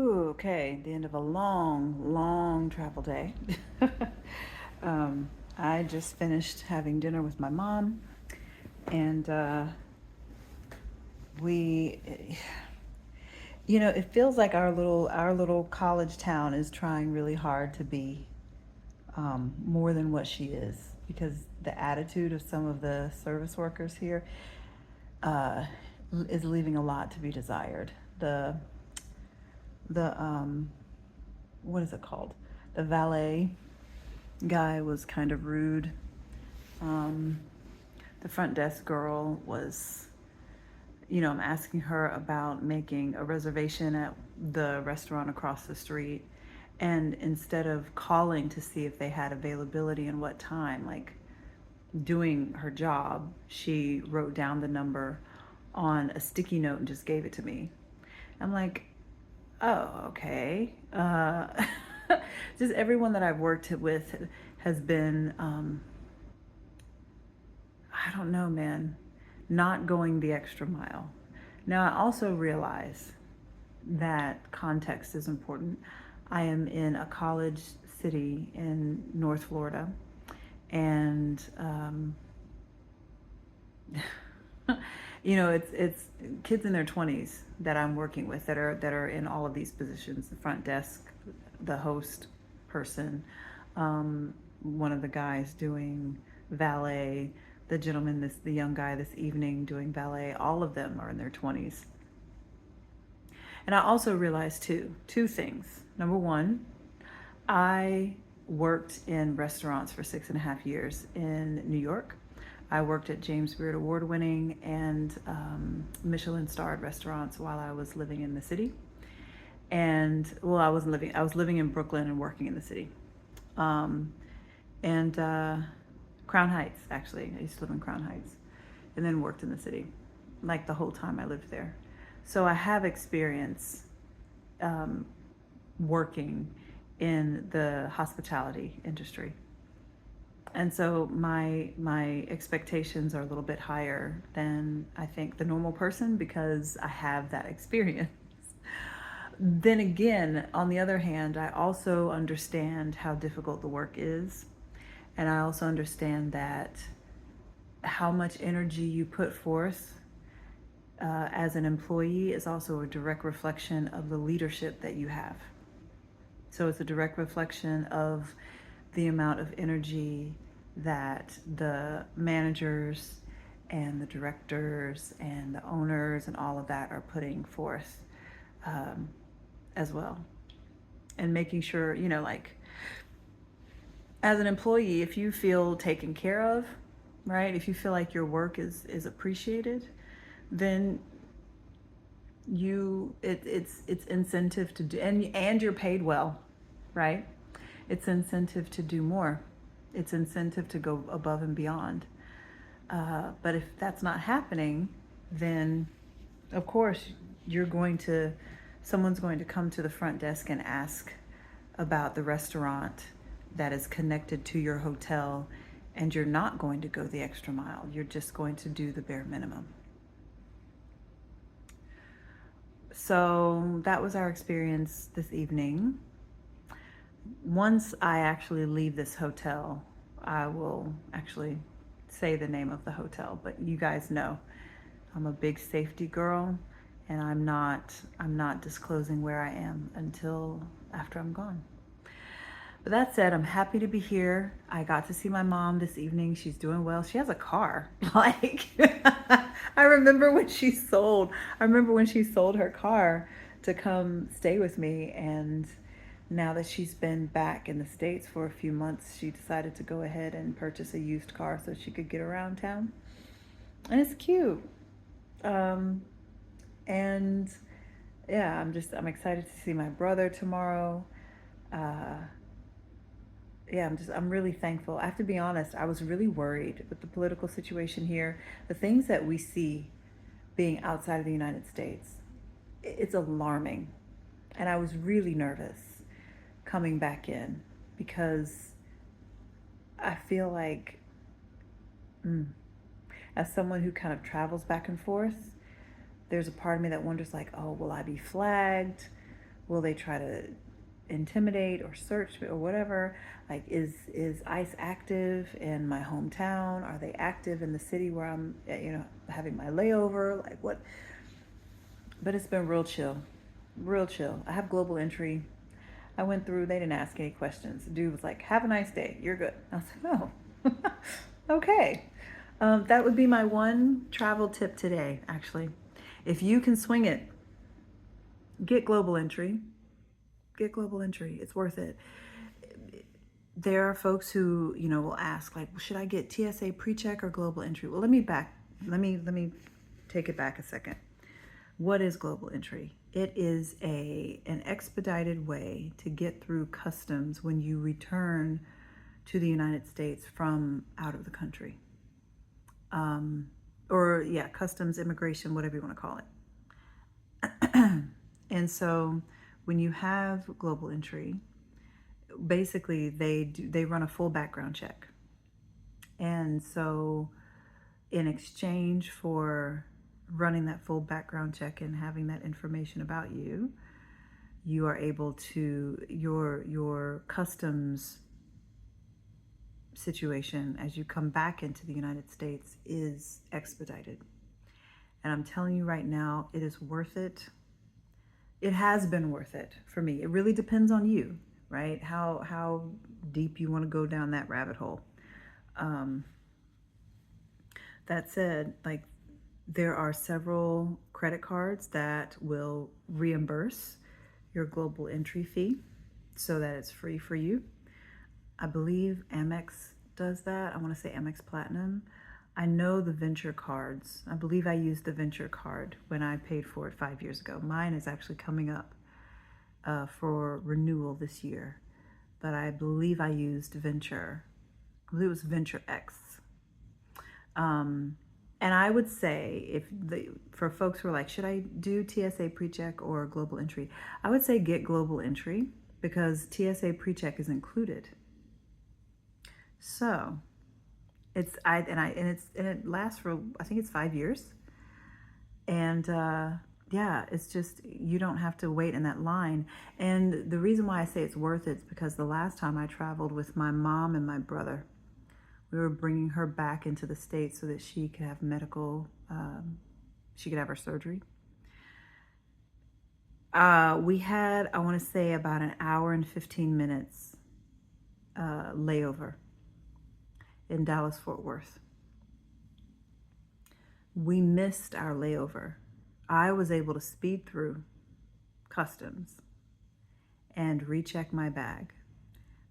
Ooh, okay, the end of a long, long travel day. um, I just finished having dinner with my mom, and we, it feels like our little college town is trying really hard to be more than what she is, because the attitude of some of the service workers here uh, is leaving a lot to be desired. The what is it called? The valet guy was kind of rude. Um, the front desk girl was, I'm asking her about making a reservation at the restaurant across the street. And instead of calling to see if they had availability and what time, like doing her job, she wrote down the number on a sticky note and just gave it to me. I'm like, oh, okay. Just everyone that I've worked with has been, I don't know, man, not going the extra mile. Now, I also realize that context is important. I am in a college city in North Florida, and it's kids in their 20s that I'm working with that are in all of these positions: the front desk, the host person, one of the guys doing valet, the young guy this evening doing valet. All of them are in their 20s. And I also realized two things. Number one, I worked in restaurants for 6.5 years in New York. I worked at James Beard Award winning and Michelin starred restaurants while I was living in the city. And well, I was living in Brooklyn and working in the city. Um, and Crown Heights, actually. I used to live in Crown Heights and then worked in the city, like the whole time I lived there. So I have experience um, working in the hospitality industry. And so my expectations are a little bit higher than I think the normal person, because I have that experience. Then again, on the other hand, I also understand how difficult the work is. And I also understand that how much energy you put forth as an employee is also a direct reflection of the leadership that you have. So it's a direct reflection of the amount of energy that the managers and the directors and the owners and all of that are putting forth um, as well. And making sure, like as an employee, if you feel taken care of, right? If you feel like your work is appreciated, then it's incentive to do, and you're paid well, right? It's incentive to do more. It's incentive to go above and beyond. But if that's not happening, then of course you're going to someone's going to come to the front desk and ask about the restaurant that is connected to your hotel, and you're not going to go the extra mile. You're just going to do the bare minimum. So that was our experience this evening. Once I actually leave this hotel, I will actually say the name of the hotel, but you guys know I'm a big safety girl, and I'm not disclosing where I am until after I'm gone. But that said, I'm happy to be here. I got to see my mom this evening. She's doing well. She has a car. Like, I remember when she sold, I remember when she sold her car to come stay with me. And now that she's been back in the States for a few months, she decided to go ahead and purchase a used car so she could get around town. And it's cute. Um, and yeah, I'm excited to see my brother tomorrow. Uh, yeah, I'm really thankful. I have to be honest, I was really worried with the political situation here. The things that we see being outside of the United States, it's alarming. And I was really nervous coming back in, because I feel like, mm, as someone who kind of travels back and forth, there's a part of me that wonders, like, oh, will I be flagged? Will they try to intimidate or search me or whatever? Like, is ICE active in my hometown? Are they active in the city where I'm, having my layover? Like, what? But it's been real chill, real chill. I have global entry. I went through, they didn't ask any questions. The dude was like, have a nice day, you're good. I was like, oh, okay. That would be my one travel tip today, actually. If you can swing it, get global entry. Get global entry. It's worth it. There are folks who, will ask, like, should I get TSA pre-check or global entry? Well, let me take it back a second. What is global entry? It is an expedited way to get through customs when you return to the United States from out of the country. Customs, immigration, whatever you want to call it. And so when you have global entry, basically they run a full background check. And so in exchange for running that full background check and having that information about you, you are able to, your customs situation as you come back into the United States is expedited. And I'm telling you right now, it is worth it. It has been worth it for me. It really depends on you, right? How deep you want to go down that rabbit hole. That said, like, there are several credit cards that will reimburse your global entry fee so that it's free for you. I believe Amex does that. I want to say Amex Platinum. I know the Venture cards. I believe I used the Venture card when I paid for it 5 years ago. Mine is actually coming up for renewal this year, but I believe I used Venture. I believe it was Venture X. And I would say, for folks who are like, should I do TSA PreCheck or global entry? I would say get global entry because TSA PreCheck is included. So it lasts for, I think it's 5 years. And it's just, you don't have to wait in that line. And the reason why I say it's worth it is because the last time I traveled with my mom and my brother, we were bringing her back into the States so that she could have she could have her surgery. We had, I want to say, about an hour and 15 minutes layover in Dallas-Fort Worth. We missed our layover. I was able to speed through customs and recheck my bag.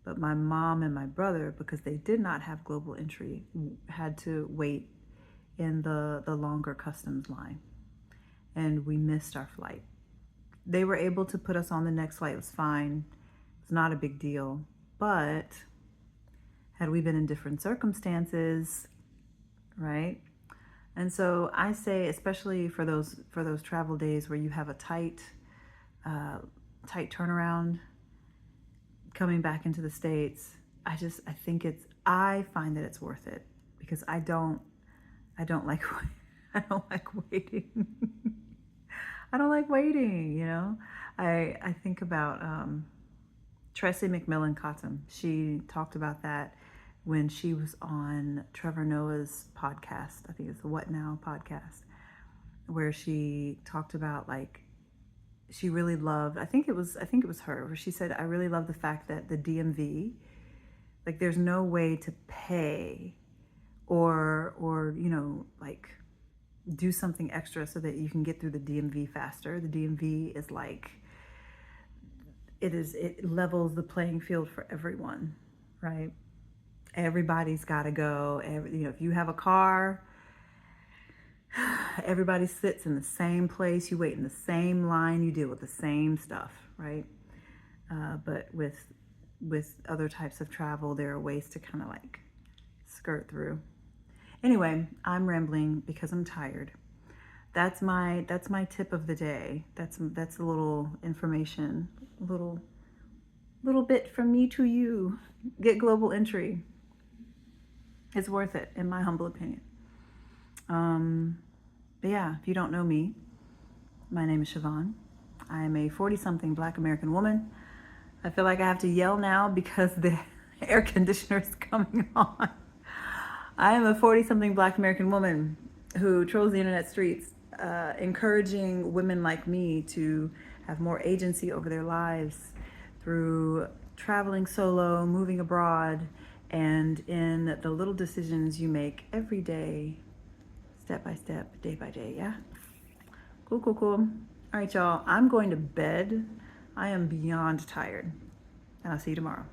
But my mom and my brother, because they did not have global entry, had to wait in the longer customs line. And we missed our flight. They were able to put us on the next flight. It was fine. It's not a big deal. But had we been in different circumstances, right? And so I say, especially for those travel days where you have a tight turnaround, coming back into the States, I find that it's worth it because I don't like waiting. I don't like waiting, I think about Tressie McMillan Cottom. She talked about that when she was on Trevor Noah's podcast. I think it's the What Now podcast, where she talked about, like, she really loved, I think it was her, where she said, I really love the fact that the DMV, like, there's no way to pay or like do something extra so that you can get through the DMV faster. The DMV is like, it levels the playing field for everyone, right? Everybody's got to go. If you have a car, everybody sits in the same place, you wait in the same line, you deal with the same stuff, right? But with other types of travel, there are ways to kind of like skirt through. Anyway, I'm rambling because I'm tired. That's my tip of the day. That's a little information, little bit from me to you. Get global entry. It's worth it, in my humble opinion. But yeah, if you don't know me, my name is Siobhan. I am a 40-something Black American woman. I feel like I have to yell now because the air conditioner is coming on. I am a 40-something Black American woman who trolls the internet streets, encouraging women like me to have more agency over their lives through traveling solo, moving abroad, and in the little decisions you make every day, step by step, day by day, yeah? Cool, cool, cool. All right, y'all, I'm going to bed. I am beyond tired, and I'll see you tomorrow.